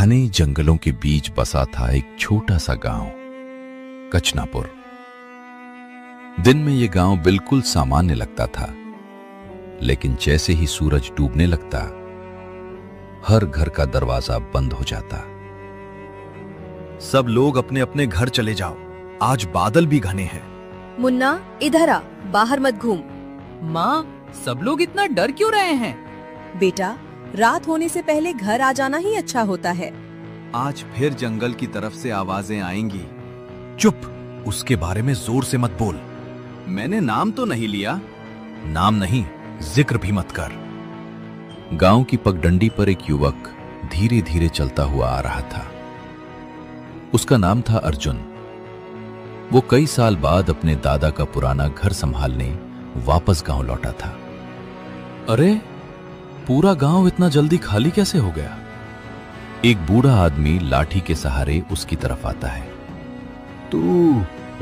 घने जंगलों के बीच बसा था एक छोटा सा गांव, कचनापुर। दिन में यह गांव बिल्कुल सामान्य लगता था, लेकिन जैसे ही सूरज डूबने लगता, हर घर का दरवाजा बंद हो जाता। सब लोग अपने अपने घर चले जाओ, आज बादल भी घने हैं। मुन्ना, इधर आ, बाहर मत घूम। माँ, सब लोग इतना डर क्यों रहे हैं? बेटा, रात होने से पहले घर आ जाना ही अच्छा होता है। आज फिर जंगल की तरफ से आवाजें आएंगी। चुप, उसके बारे में जोर से मत बोल। मैंने नाम तो नहीं लिया। नाम नहीं, जिक्र भी मत कर। गांव की पगडंडी पर एक युवक धीरे धीरे चलता हुआ आ रहा था। उसका नाम था अर्जुन। वो कई साल बाद अपने दादा का पुराना घर संभालने वापस गांव लौटा था। अरे, पूरा गांव इतना जल्दी खाली कैसे हो गया? एक बूढ़ा आदमी लाठी के सहारे उसकी तरफ आता है। तू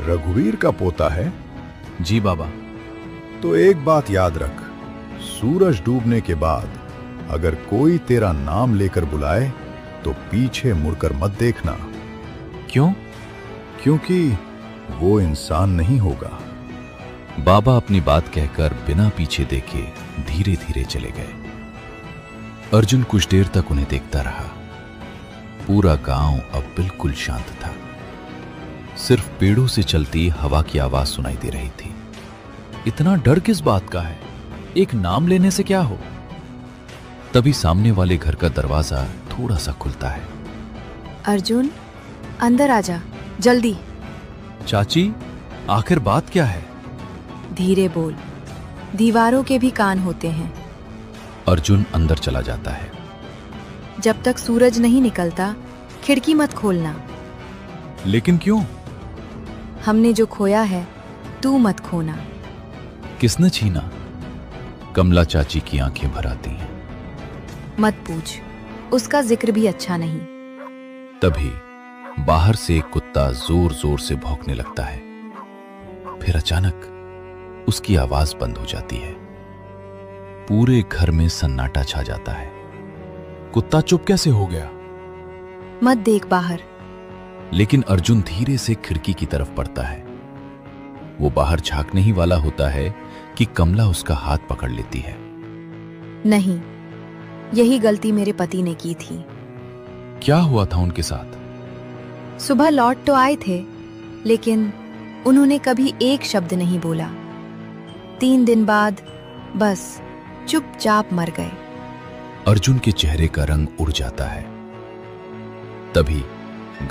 रघुवीर का पोता है? जी बाबा। तो एक बात याद रख, सूरज डूबने के बाद अगर कोई तेरा नाम लेकर बुलाए तो पीछे मुड़कर मत देखना। क्यों? क्योंकि वो इंसान नहीं होगा। बाबा अपनी बात कहकर बिना पीछे देखे धीरे धीरे चले गए। अर्जुन कुछ देर तक उन्हें देखता रहा। पूरा गांव अब बिल्कुल शांत था। सिर्फ पेड़ों से चलती हवा की आवाज सुनाई दे रही थी। इतना डर किस बात का है? एक नाम लेने से क्या हो? तभी सामने वाले घर का दरवाजा थोड़ा सा खुलता है। अर्जुन, अंदर आजा, जल्दी। चाची, आखिर बात क्या है? धीरे बोल, दीवारों के भी कान होते हैं। अर्जुन अंदर चला जाता है। जब तक सूरज नहीं निकलता, खिड़की मत खोलना। लेकिन क्यों? हमने जो खोया है, तू मत खोना। किसने छीना? कमला चाची की आंखें भर आती हैं। मत पूछ, उसका जिक्र भी अच्छा नहीं। तभी बाहर से एक कुत्ता जोर जोर से भौंकने लगता है। फिर अचानक उसकी आवाज बंद हो जाती है। पूरे घर में सन्नाटा छा जाता है। कुत्ता चुप कैसे हो गया? मत देख बाहर। लेकिन अर्जुन धीरे से खिड़की की तरफ बढ़ता है। वो बाहर झांकने ही वाला होता है कि कमला उसका हाथ पकड़ लेती है। नहीं, यही गलती मेरे पति ने की थी। क्या हुआ था उनके साथ? सुबह लौट तो आए थे, लेकिन उन्होंने कभी एक शब्द नहीं बोला। 3 दिन बाद बस चुपचाप मर गए। अर्जुन के चेहरे का रंग उड़ जाता है। तभी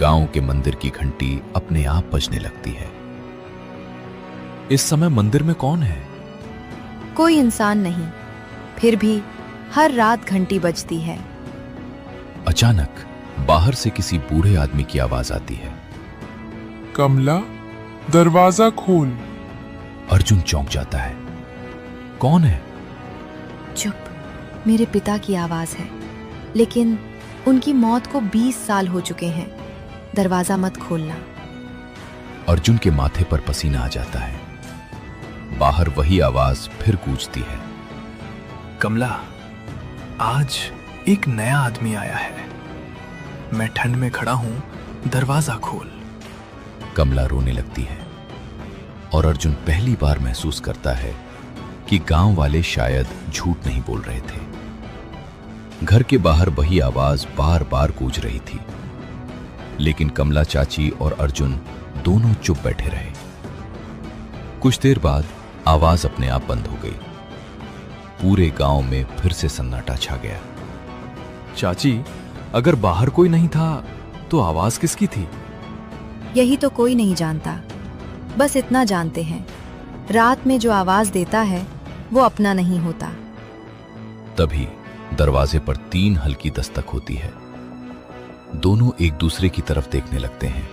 गांव के मंदिर की घंटी अपने आप बजने लगती है। इस समय मंदिर में कौन है? कोई इंसान नहीं, फिर भी हर रात घंटी बजती है। अचानक बाहर से किसी बूढ़े आदमी की आवाज आती है। कमला, दरवाजा खोल। अर्जुन चौंक जाता है। कौन है? चुप, मेरे पिता की आवाज है, लेकिन उनकी मौत को 20 साल हो चुके हैं। दरवाजा मत खोलना। अर्जुन के माथे पर पसीना आ जाता है। बाहर वही आवाज फिर गूंजती है। कमला, आज एक नया आदमी आया है। मैं ठंड में खड़ा हूं, दरवाजा खोल। कमला रोने लगती है और अर्जुन पहली बार महसूस करता है कि गांव वाले शायद झूठ नहीं बोल रहे थे। घर के बाहर वही आवाज बार बार गूंज रही थी, लेकिन कमला चाची और अर्जुन दोनों चुप बैठे रहे। कुछ देर बाद आवाज अपने आप बंद हो गई। पूरे गांव में फिर से सन्नाटा छा गया। चाची, अगर बाहर कोई नहीं था तो आवाज किसकी थी? यही तो कोई नहीं जानता। बस इतना जानते हैं, रात में जो आवाज देता है वो अपना नहीं होता। तभी दरवाजे पर 3 हल्की दस्तक होती है। दोनों एक दूसरे की तरफ देखने लगते हैं।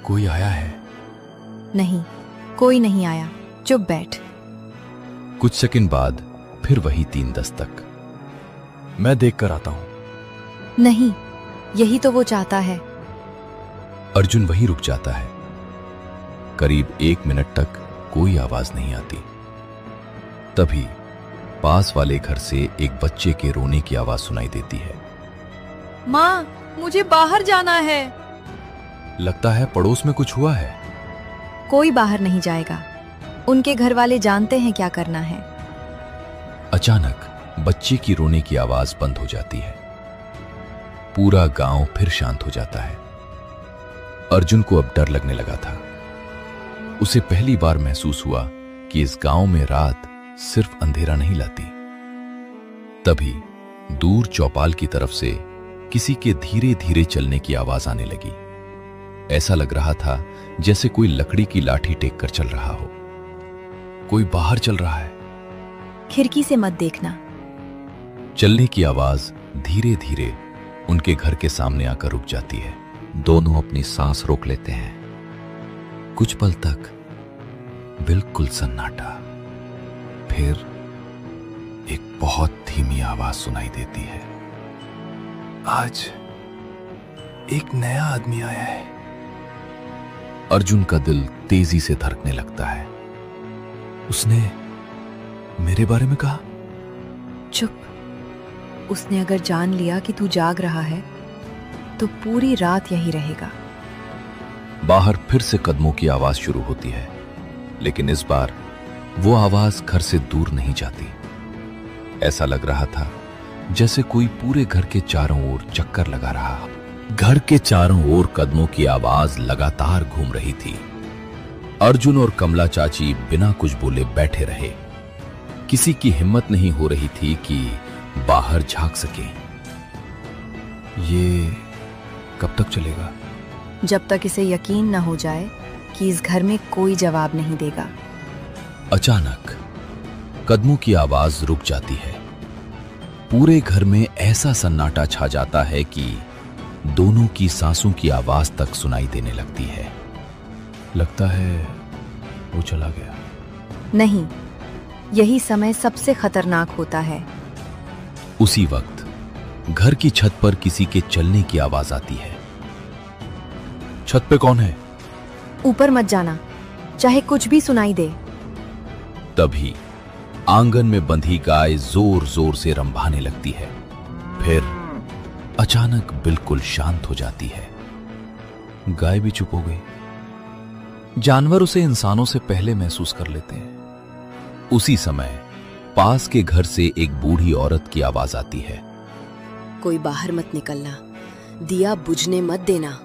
कोई आया है? नहीं, कोई नहीं आया, चुप बैठ। कुछ सेकंड बाद फिर वही 3 दस्तक। मैं देख कर आता हूं। नहीं, यही तो वो चाहता है। अर्जुन वहीं रुक जाता है। करीब 1 मिनट तक कोई आवाज नहीं आती। तभी पास वाले घर से एक बच्चे के रोने की आवाज सुनाई देती है। माँ, मुझे बाहर जाना है। लगता है पड़ोस में कुछ हुआ है। कोई बाहर नहीं जाएगा। उनके घर वाले जानते हैं क्या करना है। अचानक बच्चे की रोने की आवाज बंद हो जाती है। पूरा गांव फिर शांत हो जाता है। अर्जुन को अब डर लगने लगा था। उसे पहली बार महसूस हुआ कि इस गांव में रात सिर्फ अंधेरा नहीं लाती। तभी दूर चौपाल की तरफ से किसी के धीरे धीरे चलने की आवाज आने लगी। ऐसा लग रहा था जैसे कोई लकड़ी की लाठी टेक कर चल रहा हो। कोई बाहर चल रहा है। खिड़की से मत देखना। चलने की आवाज धीरे धीरे उनके घर के सामने आकर रुक जाती है। दोनों अपनी सांस रोक लेते हैं। कुछ पल तक बिल्कुल सन्नाटा। फिर एक बहुत धीमी आवाज सुनाई देती है। आज एक नया आदमी आया है। अर्जुन का दिल तेजी से धड़कने लगता है। उसने मेरे बारे में कहा। चुप। उसने अगर जान लिया कि तू जाग रहा है तो पूरी रात यहीं रहेगा। बाहर फिर से कदमों की आवाज शुरू होती है, लेकिन इस बार वो आवाज घर से दूर नहीं जाती। ऐसा लग रहा था जैसे कोई पूरे घर के चारों ओर चक्कर लगा रहा हो। घर के चारों ओर कदमों की आवाज लगातार घूम रही थी। अर्जुन और कमला चाची बिना कुछ बोले बैठे रहे। किसी की हिम्मत नहीं हो रही थी कि बाहर झांक सके। ये कब तक चलेगा? जब तक इसे यकीन न हो जाए कि इस घर में कोई जवाब नहीं देगा। अचानक कदमों की आवाज रुक जाती है। पूरे घर में ऐसा सन्नाटा छा जाता है कि दोनों की सांसों की आवाज तक सुनाई देने लगती है। लगता है वो चला गया। नहीं, यही समय सबसे खतरनाक होता है। उसी वक्त घर की छत पर किसी के चलने की आवाज आती है। छत पे कौन है? ऊपर मत जाना, चाहे कुछ भी सुनाई दे। तभी आंगन में बंधी गाय जोर जोर से रंभाने लगती है। फिर अचानक बिल्कुल शांत हो जाती है। गाय भी चुप हो गई। जानवर उसे इंसानों से पहले महसूस कर लेते हैं। उसी समय पास के घर से एक बूढ़ी औरत की आवाज आती है। कोई बाहर मत निकलना, दिया बुझने मत देना।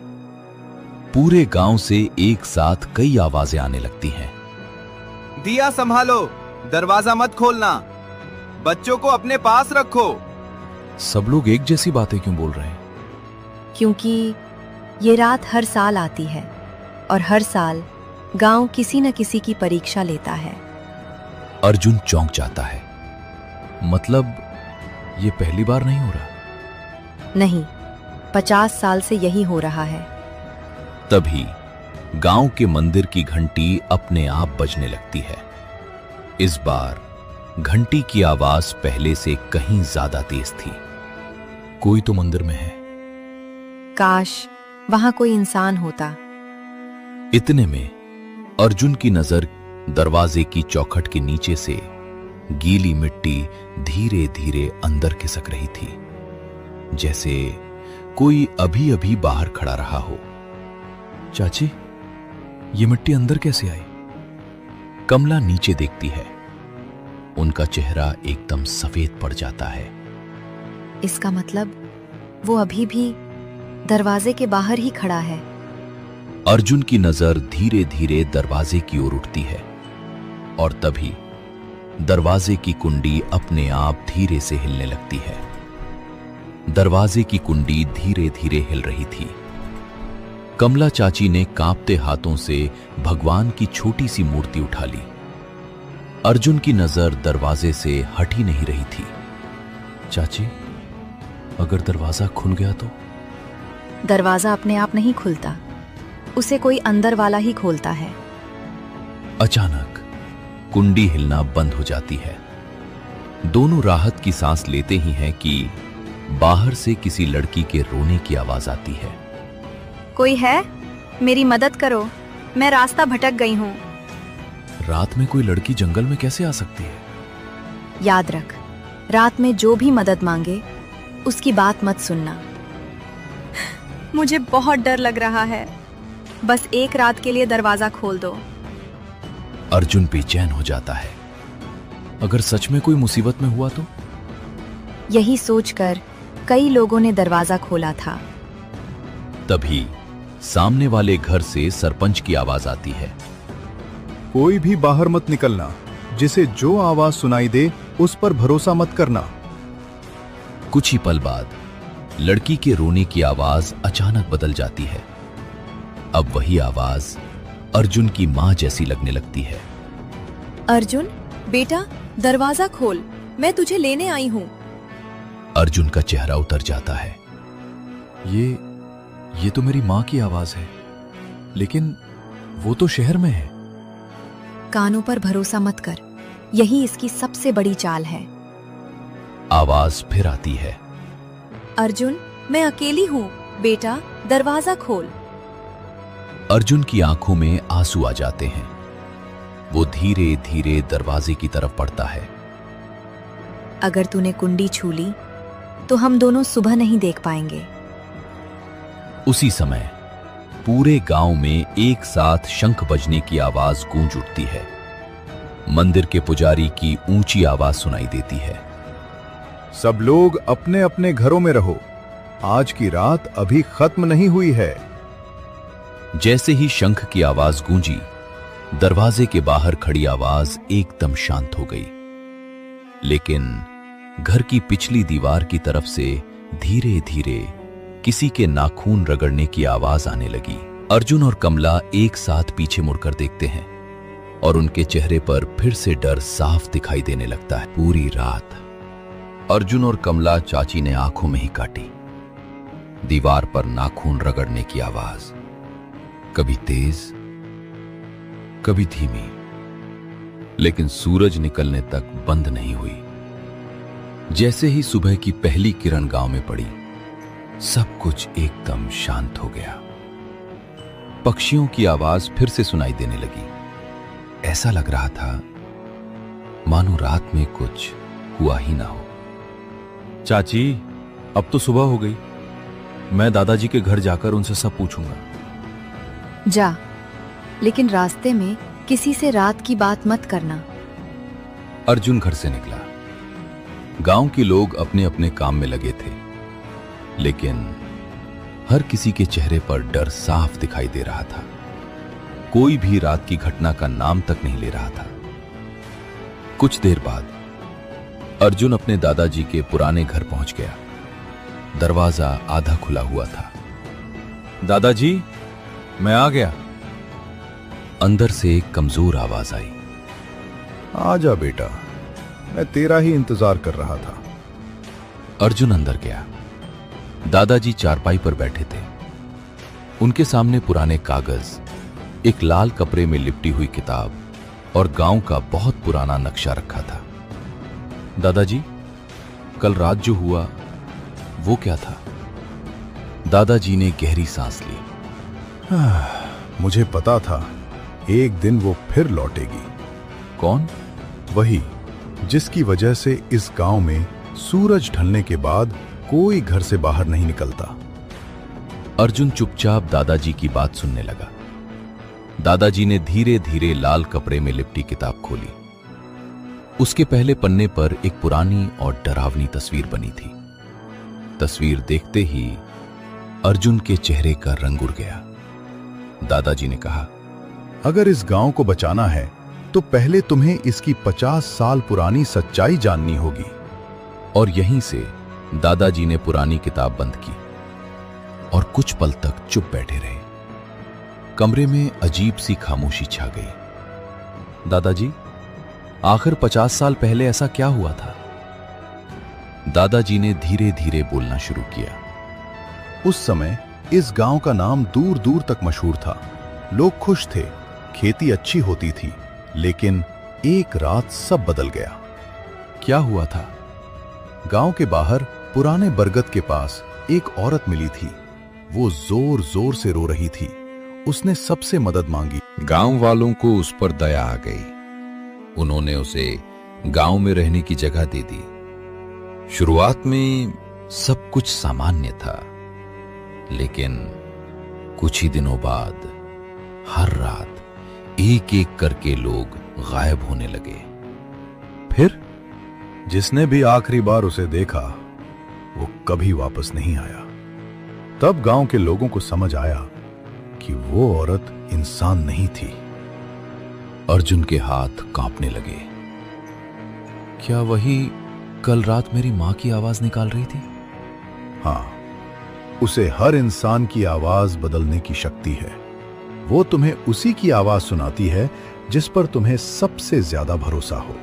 पूरे गांव से एक साथ कई आवाजें आने लगती हैं। दिया संभालो, दरवाजा मत खोलना, बच्चों को अपने पास रखो। सब लोग एक जैसी बातें क्यों बोल रहे हैं? क्योंकि ये रात हर साल आती है और हर साल गांव किसी न किसी की परीक्षा लेता है। अर्जुन चौंक जाता है। मतलब ये पहली बार नहीं हो रहा? नहीं, 50 साल से यही हो रहा है। तभी गांव के मंदिर की घंटी अपने आप बजने लगती है। इस बार घंटी की आवाज पहले से कहीं ज्यादा तेज थी। कोई तो मंदिर में है। काश वहां कोई इंसान होता। इतने में अर्जुन की नजर दरवाजे की चौखट के नीचे से गीली मिट्टी धीरे धीरे अंदर खिसक रही थी, जैसे कोई अभी अभी बाहर खड़ा रहा हो। चाची, ये मिट्टी अंदर कैसे आई? कमला नीचे देखती है। उनका चेहरा एकदम सफेद पड़ जाता है। इसका मतलब वो अभी भी दरवाजे के बाहर ही खड़ा है। अर्जुन की नजर धीरे धीरे दरवाजे की ओर उठती है और तभी दरवाजे की कुंडी अपने आप धीरे से हिलने लगती है। दरवाजे की कुंडी धीरे धीरे हिल रही थी। कमला चाची ने कांपते हाथों से भगवान की छोटी सी मूर्ति उठा ली। अर्जुन की नजर दरवाजे से हट ही नहीं रही थी। चाची, अगर दरवाजा खुल गया तो? दरवाजा अपने आप नहीं खुलता, उसे कोई अंदर वाला ही खोलता है। अचानक कुंडी हिलना बंद हो जाती है। दोनों राहत की सांस लेते ही हैं कि बाहर से किसी लड़की के रोने की आवाज आती है। कोई है? मेरी मदद करो, मैं रास्ता भटक गई हूं। रात में कोई लड़की जंगल में कैसे आ सकती है? याद रख, रात में जो भी मदद मांगे उसकी बात मत सुनना। मुझे बहुत डर लग रहा है। बस एक रात के लिए दरवाजा खोल दो। अर्जुन बेचैन हो जाता है। अगर सच में कोई मुसीबत में हुआ तो? यही सोचकर कई लोगों ने दरवाजा खोला था। तभी सामने वाले घर से सरपंच की आवाज आती है। कोई भी बाहर मत निकलना, जिसे जो आवाज सुनाई दे उस पर भरोसा मत करना। कुछ ही पल बाद लड़की के रोने की आवाज अचानक बदल जाती है। अब वही आवाज अर्जुन की मां जैसी लगने लगती है। अर्जुन बेटा, दरवाजा खोल, मैं तुझे लेने आई हूँ। अर्जुन का चेहरा उतर जाता है। ये तो मेरी मां की आवाज है, लेकिन वो तो शहर में है। कानों पर भरोसा मत कर, यही इसकी सबसे बड़ी चाल है। आवाज फिर आती है। अर्जुन, मैं अकेली हूँ, बेटा दरवाजा खोल। अर्जुन की आंखों में आंसू आ जाते हैं। वो धीरे धीरे दरवाजे की तरफ बढ़ता है। अगर तूने कुंडी छू ली तो हम दोनों सुबह नहीं देख पाएंगे। उसी समय पूरे गांव में एक साथ शंख बजने की आवाज गूंज उठती है। मंदिर के पुजारी की ऊंची आवाज सुनाई देती है। सब लोग अपने अपने घरों में रहो, आज की रात अभी खत्म नहीं हुई है। जैसे ही शंख की आवाज गूंजी, दरवाजे के बाहर खड़ी आवाज एकदम शांत हो गई। लेकिन घर की पिछली दीवार की तरफ से धीरे धीरे किसी के नाखून रगड़ने की आवाज आने लगी। अर्जुन और कमला एक साथ पीछे मुड़कर देखते हैं और उनके चेहरे पर फिर से डर साफ दिखाई देने लगता है। पूरी रात अर्जुन और कमला चाची ने आंखों में ही काटी। दीवार पर नाखून रगड़ने की आवाज, कभी तेज कभी धीमी, लेकिन सूरज निकलने तक बंद नहीं हुई। जैसे ही सुबह की पहली किरण गांव में पड़ी, सब कुछ एकदम शांत हो गया। पक्षियों की आवाज फिर से सुनाई देने लगी। ऐसा लग रहा था मानो रात में कुछ हुआ ही ना हो। चाची, अब तो सुबह हो गई। मैं दादाजी के घर जाकर उनसे सब पूछूंगा। जा, लेकिन रास्ते में किसी से रात की बात मत करना। अर्जुन घर से निकला। गांव के लोग अपने अपने काम में लगे थे, लेकिन हर किसी के चेहरे पर डर साफ दिखाई दे रहा था। कोई भी रात की घटना का नाम तक नहीं ले रहा था। कुछ देर बाद अर्जुन अपने दादाजी के पुराने घर पहुंच गया। दरवाजा आधा खुला हुआ था। दादाजी, मैं आ गया। अंदर से एक कमजोर आवाज आई। आजा बेटा, मैं तेरा ही इंतजार कर रहा था। अर्जुन अंदर गया। दादाजी चारपाई पर बैठे थे। उनके सामने पुराने कागज, एक लाल कपड़े में लिपटी हुई किताब और गांव का बहुत पुराना नक्शा रखा था। दादाजी, कल रात जो हुआ वो क्या था? दादाजी ने गहरी सांस ली। मुझे पता था एक दिन वो फिर लौटेगी। कौन? वही जिसकी वजह से इस गांव में सूरज ढलने के बाद कोई घर से बाहर नहीं निकलता। अर्जुन चुपचाप दादाजी की बात सुनने लगा। दादाजी ने धीरे धीरे लाल कपड़े में लिपटी किताब खोली। उसके पहले पन्ने पर एक पुरानी और डरावनी तस्वीर बनी थी। तस्वीर देखते ही अर्जुन के चेहरे का रंग उड़ गया। दादाजी ने कहा, अगर इस गांव को बचाना है तो पहले तुम्हें इसकी 50 साल पुरानी सच्चाई जाननी होगी। और यहीं से दादाजी ने पुरानी किताब बंद की और कुछ पल तक चुप बैठे रहे। कमरे में अजीब सी खामोशी छा गई। दादाजी, आखिर 50 साल पहले ऐसा क्या हुआ था? दादाजी ने धीरे धीरे बोलना शुरू किया। उस समय इस गांव का नाम दूर दूर तक मशहूर था। लोग खुश थे, खेती अच्छी होती थी, लेकिन एक रात सब बदल गया। क्या हुआ था? गांव के बाहर पुराने बरगद के पास एक औरत मिली थी। वो जोर जोर से रो रही थी। उसने सबसे मदद मांगी। गांव वालों को उस पर दया आ गई। उन्होंने उसे गांव में रहने की जगह दे दी। शुरुआत में सब कुछ सामान्य था, लेकिन कुछ ही दिनों बाद हर रात एक एक करके लोग गायब होने लगे। फिर जिसने भी आखिरी बार उसे देखा वो कभी वापस नहीं आया। तब गांव के लोगों को समझ आया कि वो औरत इंसान नहीं थी। अर्जुन के हाथ कांपने लगे। क्या वही कल रात मेरी मां की आवाज निकाल रही थी? हाँ, उसे हर इंसान की आवाज बदलने की शक्ति है। वो तुम्हें उसी की आवाज सुनाती है जिस पर तुम्हें सबसे ज्यादा भरोसा हो।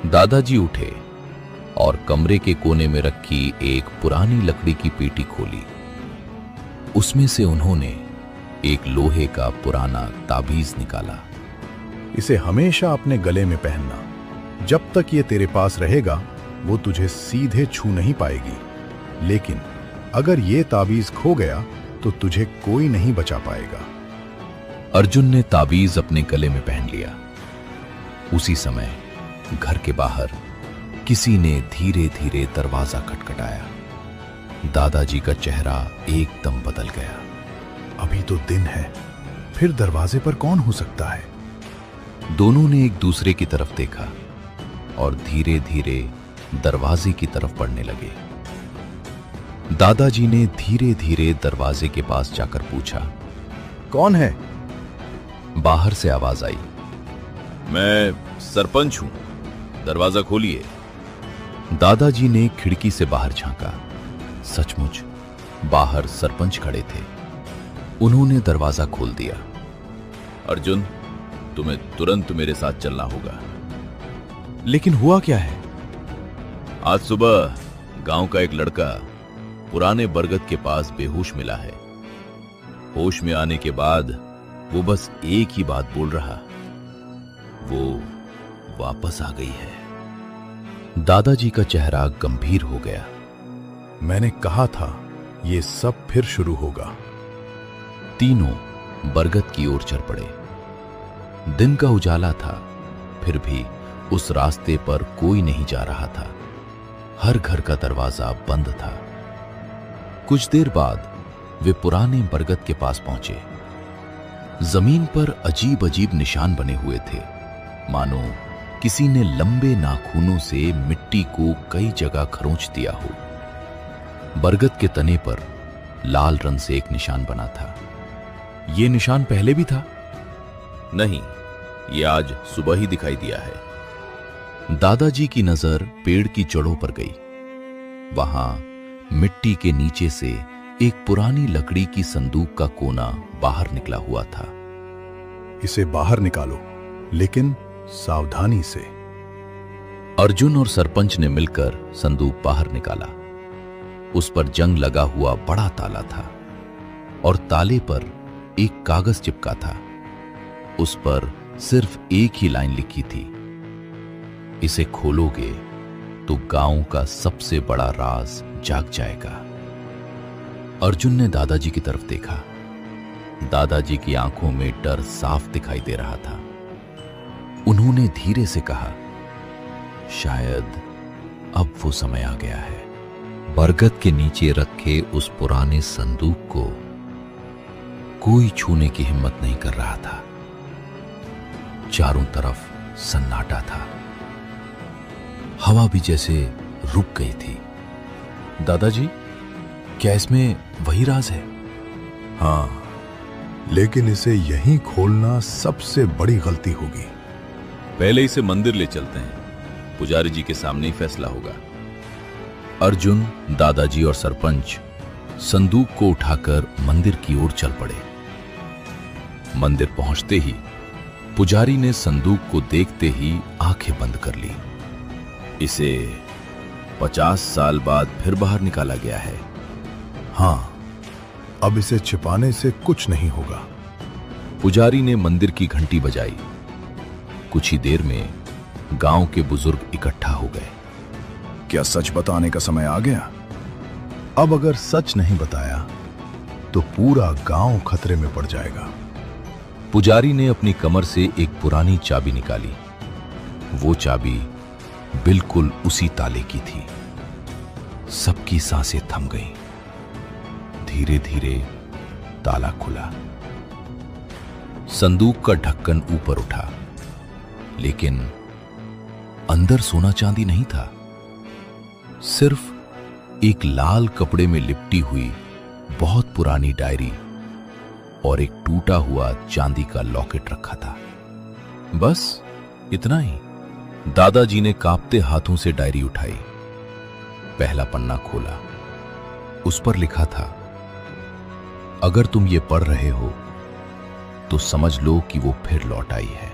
दादाजी उठे और कमरे के कोने में रखी एक पुरानी लकड़ी की पेटी खोली। उसमें से उन्होंने एक लोहे का पुराना ताबीज निकाला। इसे हमेशा अपने गले में पहनना। जब तक ये तेरे पास रहेगा वो तुझे सीधे छू नहीं पाएगी, लेकिन अगर ये ताबीज खो गया तो तुझे कोई नहीं बचा पाएगा। अर्जुन ने ताबीज अपने गले में पहन लिया। उसी समय घर के बाहर किसी ने धीरे धीरे दरवाजा खटखटाया। दादाजी का चेहरा एकदम बदल गया। अभी तो दिन है, फिर दरवाजे पर कौन हो सकता है? दोनों ने एक दूसरे की तरफ देखा और धीरे धीरे दरवाजे की तरफ बढ़ने लगे। दादाजी ने धीरे धीरे दरवाजे के पास जाकर पूछा, कौन है? बाहर से आवाज आई, मैं सरपंच हूं, दरवाजा खोलिए। दादाजी ने खिड़की से बाहर झांका। सचमुच बाहर सरपंच खड़े थे। उन्होंने दरवाजा खोल दिया। अर्जुन, तुम्हें तुरंत मेरे साथ चलना होगा। लेकिन हुआ क्या है? आज सुबह गांव का एक लड़का पुराने बरगद के पास बेहोश मिला है। होश में आने के बाद वो बस एक ही बात बोल रहा, वो वापस आ गई है। दादाजी का चेहरा गंभीर हो गया। मैंने कहा था ये सब फिर शुरू होगा। तीनों बरगद की ओर चल पड़े। दिन का उजाला था, फिर भी उस रास्ते पर कोई नहीं जा रहा था। हर घर का दरवाजा बंद था। कुछ देर बाद वे पुराने बरगद के पास पहुंचे। जमीन पर अजीब अजीब निशान बने हुए थे, मानो किसी ने लंबे नाखूनों से मिट्टी को कई जगह खरोंच दिया हो। बरगद के तने पर लाल रंग से एक निशान बना था। यह निशान पहले भी था? नहीं, ये आज सुबह ही दिखाई दिया है। दादाजी की नजर पेड़ की जड़ों पर गई। वहां मिट्टी के नीचे से एक पुरानी लकड़ी की संदूक का कोना बाहर निकला हुआ था। इसे बाहर निकालो, लेकिन सावधानी से। अर्जुन और सरपंच ने मिलकर संदूक बाहर निकाला। उस पर जंग लगा हुआ बड़ा ताला था और ताले पर एक कागज चिपका था। उस पर सिर्फ एक ही लाइन लिखी थी, इसे खोलोगे तो गांव का सबसे बड़ा राज जाग जाएगा। अर्जुन ने दादाजी की तरफ देखा। दादाजी की आंखों में डर साफ दिखाई दे रहा था। उन्होंने धीरे से कहा, शायद अब वो समय आ गया है। बरगद के नीचे रखे उस पुराने संदूक को कोई छूने की हिम्मत नहीं कर रहा था। चारों तरफ सन्नाटा था। हवा भी जैसे रुक गई थी। दादाजी, क्या इसमें वही राज है? हाँ, लेकिन इसे यहीं खोलना सबसे बड़ी गलती होगी। पहले इसे मंदिर ले चलते हैं, पुजारी जी के सामने ही फैसला होगा। अर्जुन, दादाजी और सरपंच संदूक को उठाकर मंदिर की ओर चल पड़े। मंदिर पहुंचते ही पुजारी ने संदूक को देखते ही आंखें बंद कर ली। इसे 50 साल बाद फिर बाहर निकाला गया है। हाँ, अब इसे छिपाने से कुछ नहीं होगा। पुजारी ने मंदिर की घंटी बजाई। कुछ ही देर में गांव के बुजुर्ग इकट्ठा हो गए। क्या सच बताने का समय आ गया? अब अगर सच नहीं बताया तो पूरा गांव खतरे में पड़ जाएगा। पुजारी ने अपनी कमर से एक पुरानी चाबी निकाली। वो चाबी बिल्कुल उसी ताले की थी। सबकी सांसें थम गईं। धीरे धीरे ताला खुला। संदूक का ढक्कन ऊपर उठा, लेकिन अंदर सोना चांदी नहीं था। सिर्फ एक लाल कपड़े में लिपटी हुई बहुत पुरानी डायरी और एक टूटा हुआ चांदी का लॉकेट रखा था। बस इतना ही। दादाजी ने कांपते हाथों से डायरी उठाई, पहला पन्ना खोला। उस पर लिखा था, अगर तुम ये पढ़ रहे हो तो समझ लो कि वो फिर लौट आई है।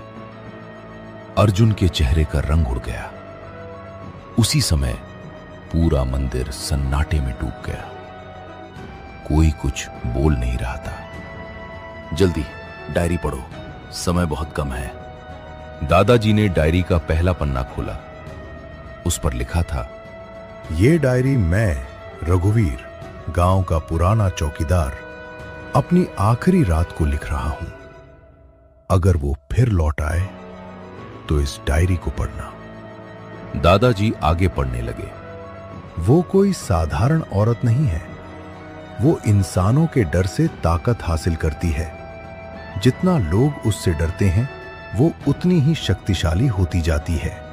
अर्जुन के चेहरे का रंग उड़ गया। उसी समय पूरा मंदिर सन्नाटे में डूब गया। कोई कुछ बोल नहीं रहा था। जल्दी डायरी पढ़ो, समय बहुत कम है। दादाजी ने डायरी का पहला पन्ना खोला। उस पर लिखा था, ये डायरी मैं, रघुवीर, गांव का पुराना चौकीदार, अपनी आखिरी रात को लिख रहा हूं। अगर वो फिर लौट आए तो इस डायरी को पढ़ना। दादाजी आगे पढ़ने लगे। वो कोई साधारण औरत नहीं है। वो इंसानों के डर से ताकत हासिल करती है। जितना लोग उससे डरते हैं, वो उतनी ही शक्तिशाली होती जाती है।